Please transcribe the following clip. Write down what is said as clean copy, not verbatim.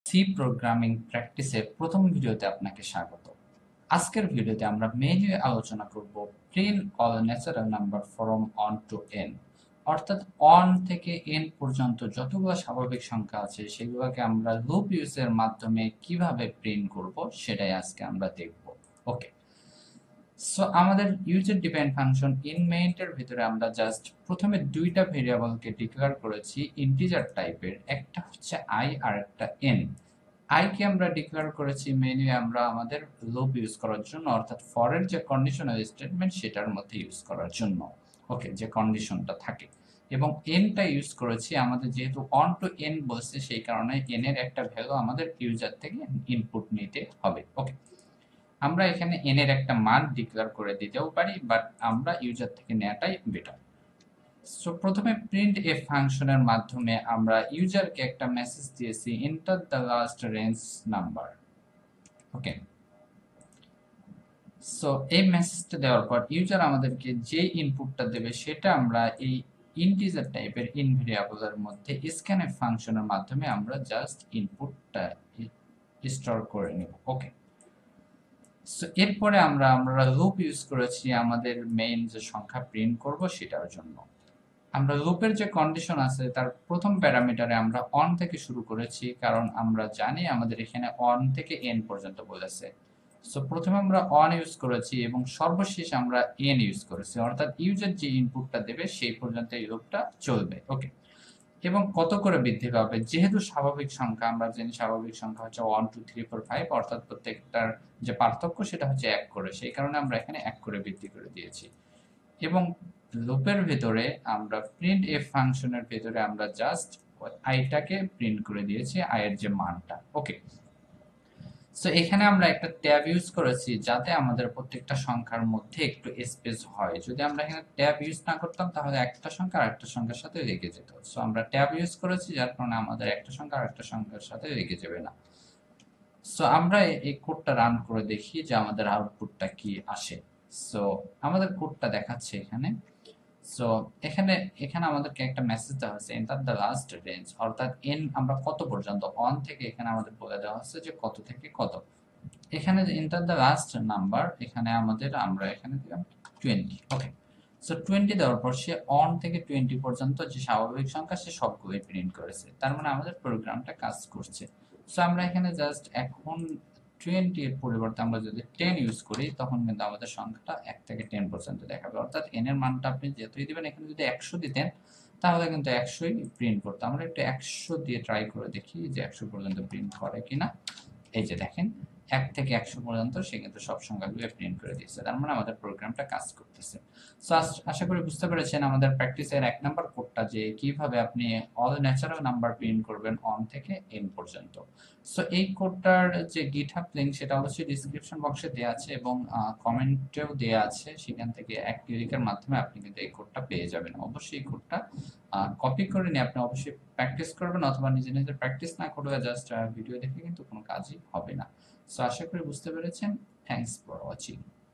C programming প্র্যাকটিসের প্রথম ভিডিওতে আপনাকে স্বাগত। আজকের ভিডিওতে আমরা মেইনলি আলোচনা করব print all natural number from one to N, অর্থাৎ অন থেকে এন পর্যন্ত যতগুলো স্বাভাবিক সংখ্যা আছে সেগুলোকে আমরা লুপ ইউজের মাধ্যমে কিভাবে প্রিন্ট করব সেটাই আজকে আমরা দেখব। ওকে, সো আমাদের ইউজার ডিপেন্ড ফাংশন ইন মেইনটার ভিতরে আমরা জাস্ট প্রথমে দুইটা ভেরিয়েবলকে ডিক্লেয়ার করেছি ইন্টিজার টাইপের, একটা হচ্ছে আই আর একটা এন। আই কে আমরা ডিক্লেয়ার করেছি মেইনলি আমরা আমাদের লুপ ইউজ করার জন্য, অর্থাৎ ফরের যে কন্ডিশনাল স্টেটমেন্ট সেটার মধ্যে ইউজ করার জন্য, ওকে, যে কন্ডিশনটা থাকে। এবং এনটা ইউজ করেছি আমাদের যেহেতু অন টু এন বলছে সেই কারণে এন এর একটা ভ্যালু আমাদের ইউজার থেকে ইনপুট নিতে হবে। ওকে, আমরা এখানে এন এর একটা মান ডিক্লেয়ার করে দিতেও পারি, বাট আমরা ইউজার থেকে নেওয়াটাই বেটার। সো প্রথমে প্রিন্ট এ ফাংশনের মাধ্যমে আমরা ইউজারকে একটা মেসেজ দিয়েছি, enter the last range number. Okay, so এই মেসেজটা দেওয়ার পর ইউজার আমাদেরকে যে ইনপুটটা দেবে সেটা আমরা এই ইন্টিজার টাইপের ইনভেরিয়েবলের মধ্যে স্ক্যানএফ ফাংশনের মাধ্যমে আমরা জাস্ট ইনপুটটা স্টোর করে নেব। ওকে, সো এরপরে আমরা লুপ ইউজ করেছি আমাদের মেইন যে সংখ্যা প্রিন্ট করব সেটার জন্য। আমরা লুপের যে কন্ডিশন আছে তার প্রথম প্যারামিটারে আমরা অন থেকে শুরু করেছি, কারণ আমরা জানি আমাদের এখানে অন থেকে এন পর্যন্ত বলেছে। সো প্রথমে আমরা অন ইউজ করেছি এবং সর্বশেষ আমরা এন ইউজ করেছি, অর্থাৎ ইউজার যে ইনপুটটা দেবে সেই পর্যন্ত এই লুপটা চলবে। ওকে, এবং কত করে বৃদ্ধি পাবে, যেহেতু স্বাভাবিক সংখ্যা আমরা জানি স্বাভাবিক সংখ্যা হচ্ছে 1 2 3 4 5, অর্থাৎ প্রত্যেকটার যে পার্থক্য সেটা হচ্ছে 1 করে, সেই কারণে আমরা এখানে 1 করে বৃদ্ধি করে দিয়েছি। এবং লুপের ভেতরে আমরা প্রিন্ট এফ ফাংশনের ভেতরে আমরা জাস্ট আইটাকে প্রিন্ট করে দিয়েছি, আই এর যে মানটা। ওকে, সো এখানে আমরা একটা ট্যাব ইউজ করেছি যাতে আমাদের প্রত্যেকটা সংখ্যার মধ্যে একটু স্পেস হয়। যদি আমরা এখানে ট্যাব ইউজ না করতাম তাহলে একটা সংখ্যা আরেকটা সংখ্যার সাথে লেগে যেত। সো আমরা ট্যাব ইউজ করেছি যার কারণে আমাদের একটা সংখ্যা আরেকটা সংখ্যার সাথে লেগে যাবে না। সো আমরা এই কোডটা রান করে দেখি যে আমাদের আউটপুটটা কি আসে। সো আমাদের কোডটা দেখাচ্ছে এখানে। সো এখানে এখানে আমাদেরকে একটা মেসেজ দেওয়া হচ্ছে এন্টার দ্য লাস্ট রেঞ্জ, অর্থাৎ এন আমরা কত পর্যন্ত, অন থেকে এখানে আমাদের বলে দেওয়া হচ্ছে যে কত থেকে কত। এখানে যে এন্টার দ্য লাস্ট নাম্বার, এখানে আমাদের আমরা এখানে দিলাম 20। ওকে, সো 20 দেওয়ার পর সে অন থেকে 20 পর্যন্ত যে স্বাভাবিক সংখ্যা সে সবগুলোই প্রিন্ট করেছে, তার মানে আমাদের প্রোগ্রামটা কাজ করছে। সো আমরা এখানে জাস্ট এখন 20 এর পরিবর্তে আমরা যদি 10 ইউজ করি তখন কিন্তু আমাদের সংখ্যাটা 1 থেকে 10 পর্যন্ত দেখাবে, অর্থাৎ n এর মানটা আপনি যতই দিবেন, এখানে যদি 100 দিতেন তাহলে কিন্তু 100ই প্রিন্ট করতো। আমরা একটু 100 দিয়ে ট্রাই করে দেখি যে 100 পর্যন্ত প্রিন্ট করে কিনা। এই যে দেখেন 1 থেকে 100 পর্যন্ত সে কিন্তু সব সংখ্যাগুলো প্রিন্ট করে দিয়েছে, তার মানে আমাদের প্রোগ্রামটা কাজ করতেছে। সো আশা করি বুঝতে পেরেছেন আমাদের প্র্যাকটিসের 1 নাম্বার কোডটা যে কিভাবে আপনি অল ন্যাচারাল নাম্বার প্রিন্ট করবেন অন থেকে এন পর্যন্ত। সো এই কোডটার যে গিটহাব লিংক সেটা অবশ্যই ডিসক্রিপশন বক্সে দেওয়া আছে এবং কমেন্টেও দেওয়া আছে, সেখান থেকে এক ক্লিকের মাধ্যমে আপনি কিন্তু এই কোডটা পেয়ে যাবেন। অবশ্যই এই কোডটা কপি করে নিয়ে আপনি অবশ্যই প্র্যাকটিস করবেন, অথবা নিজে নিজে প্র্যাকটিস না করলে জাস্ট ভিডিও দেখে কিন্তু কোনো কাজই হবে না। সো আশা করি বুঝতে পেরেছেন। Thanks for watching.